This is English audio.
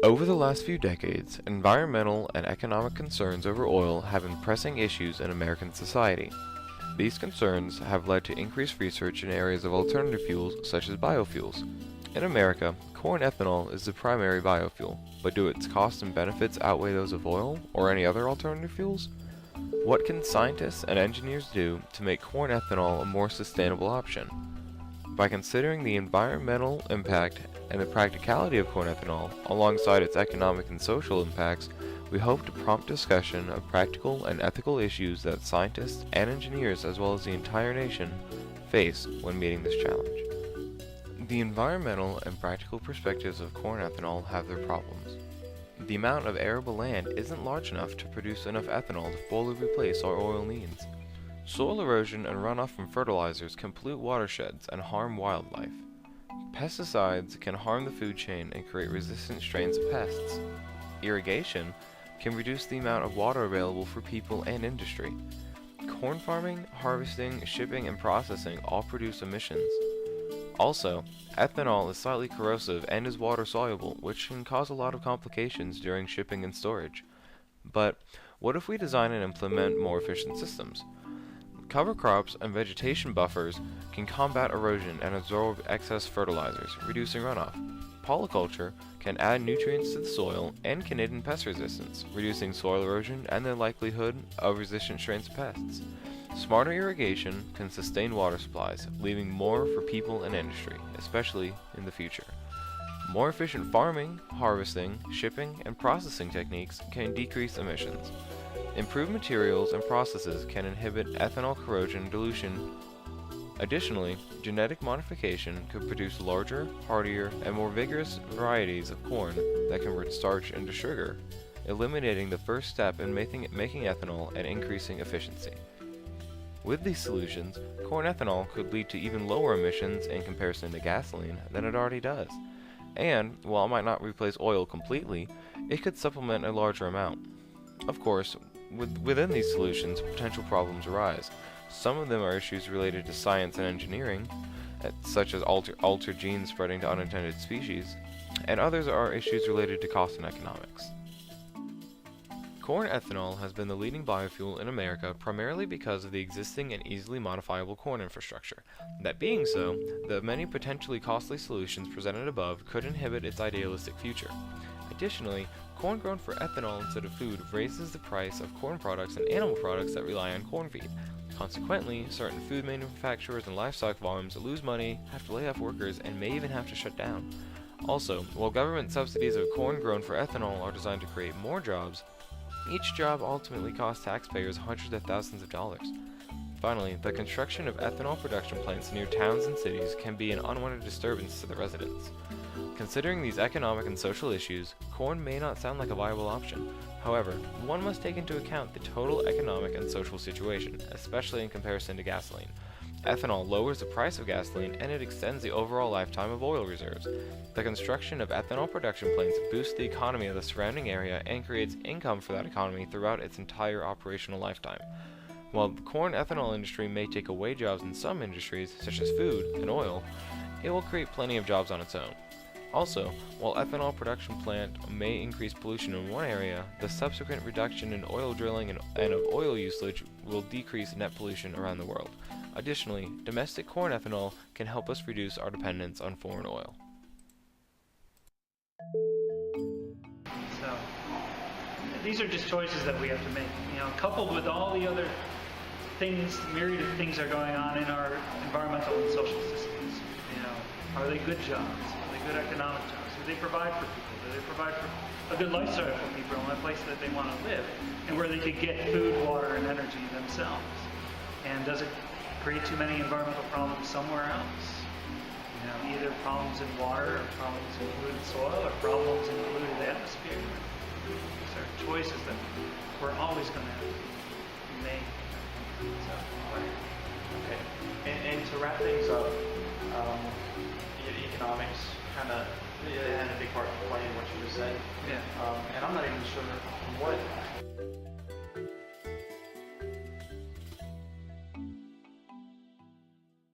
Over the last few decades, environmental and economic concerns over oil have been pressing issues in American society. These concerns have led to increased research in areas of alternative fuels such as biofuels. In America, corn ethanol is the primary biofuel, but do its costs and benefits outweigh those of oil or any other alternative fuels? What can scientists and engineers do to make corn ethanol a more sustainable option? By considering the environmental impact and the practicality of corn ethanol, alongside its economic and social impacts, we hope to prompt discussion of practical and ethical issues that scientists and engineers, as well as the entire nation, face when meeting this challenge. The environmental and practical perspectives of corn ethanol have their problems. The amount of arable land isn't large enough to produce enough ethanol to fully replace our oil needs. Soil erosion and runoff from fertilizers can pollute watersheds and harm wildlife. Pesticides can harm the food chain and create resistant strains of pests. Irrigation can reduce the amount of water available for people and industry. Corn farming, harvesting, shipping, and processing all produce emissions. Also, ethanol is slightly corrosive and is water soluble, which can cause a lot of complications during shipping and storage. But what if we design and implement more efficient systems? Cover crops and vegetation buffers can combat erosion and absorb excess fertilizers, reducing runoff. Polyculture can add nutrients to the soil and can aid in pest resistance, reducing soil erosion and the likelihood of resistant strains of pests. Smarter irrigation can sustain water supplies, leaving more for people and industry, especially in the future. More efficient farming, harvesting, shipping, and processing techniques can decrease emissions. Improved materials and processes can inhibit ethanol corrosion and dilution. Additionally, genetic modification could produce larger, hardier, and more vigorous varieties of corn that convert starch into sugar, eliminating the first step in making ethanol and increasing efficiency. With these solutions, corn ethanol could lead to even lower emissions in comparison to gasoline than it already does. And, while it might not replace oil completely, it could supplement a larger amount. Of course, within these solutions, potential problems arise. Some of them are issues related to science and engineering, such as altered genes spreading to unintended species, and others are issues related to cost and economics. Corn ethanol has been the leading biofuel in America primarily because of the existing and easily modifiable corn infrastructure. That being so, the many potentially costly solutions presented above could inhibit its idealistic future. Additionally, corn grown for ethanol instead of food raises the price of corn products and animal products that rely on corn feed. Consequently, certain food manufacturers and livestock farms lose money, have to lay off workers, and may even have to shut down. Also, while government subsidies of corn grown for ethanol are designed to create more jobs, each job ultimately costs taxpayers hundreds of thousands of dollars. Finally, the construction of ethanol production plants near towns and cities can be an unwanted disturbance to the residents. Considering these economic and social issues, corn may not sound like a viable option. However, one must take into account the total economic and social situation, especially in comparison to gasoline. Ethanol lowers the price of gasoline and it extends the overall lifetime of oil reserves. The construction of ethanol production plants boosts the economy of the surrounding area and creates income for that economy throughout its entire operational lifetime. While the corn ethanol industry may take away jobs in some industries, such as food and oil, it will create plenty of jobs on its own. Also, while ethanol production plant may increase pollution in one area, the subsequent reduction in oil drilling and of oil usage will decrease net pollution around the world. Additionally, domestic corn ethanol can help us reduce our dependence on foreign oil. So, these are just choices that we have to make. Coupled with all the other things, myriad of things are going on in our environmental and social systems. Are they good jobs? Are they good economic jobs? Do they provide for people? Do they provide for a good lifestyle for people in a place that they want to live and where they could get food, water, and energy themselves? And does it create too many environmental problems somewhere else? Either problems in water or problems in polluted soil or problems in polluted atmosphere. These are choices that we're always going to have to make. So, okay. And to wrap things up, economics kind of had a big part to play in what you just said. Yeah. And I'm not even sure what